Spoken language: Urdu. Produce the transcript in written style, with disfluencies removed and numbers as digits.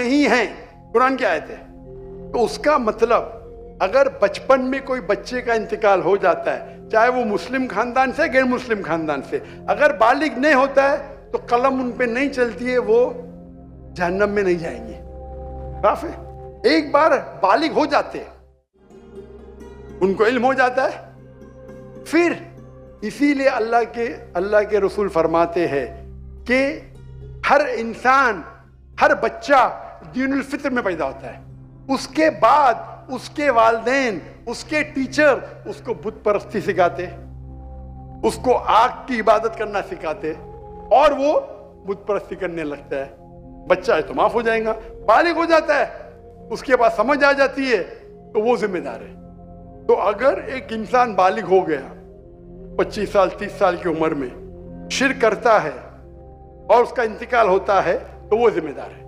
نہیں ہیں، قرآن کی آیت ہے. تو اس کا مطلب اگر بچپن میں کوئی بچے کا انتقال ہو جاتا ہے، چاہے وہ مسلم خاندان سے غیر مسلم خاندان سے، اگر بالغ نہیں ہوتا ہے تو قلم ان پہ نہیں چلتی ہے، وہ جہنم میں نہیں جائیں گے. صاف ہے. ایک بار بالغ ہو جاتے ہیں، ان کو علم ہو جاتا ہے، پھر اسی لیے اللہ کے رسول فرماتے ہیں کہ ہر انسان، ہر بچہ دین الفطر میں پیدا ہوتا ہے. اس کے بعد اس کے والدین، اس کے ٹیچر اس کو بت پرستی سکھاتے، اس کو آگ کی عبادت کرنا سکھاتے، اور وہ بت پرستی کرنے لگتا ہے. بچہ ہے تو معاف ہو جائے گا، بالغ ہو جاتا ہے، اس کے بعد سمجھ آ جاتی ہے تو وہ ذمہ دار ہے. تو اگر ایک انسان بالغ ہو گیا 25 سال 30 سال کی عمر میں، شرک کرتا ہے اور اس کا انتقال ہوتا ہے تو وہ ذمہ دار ہے.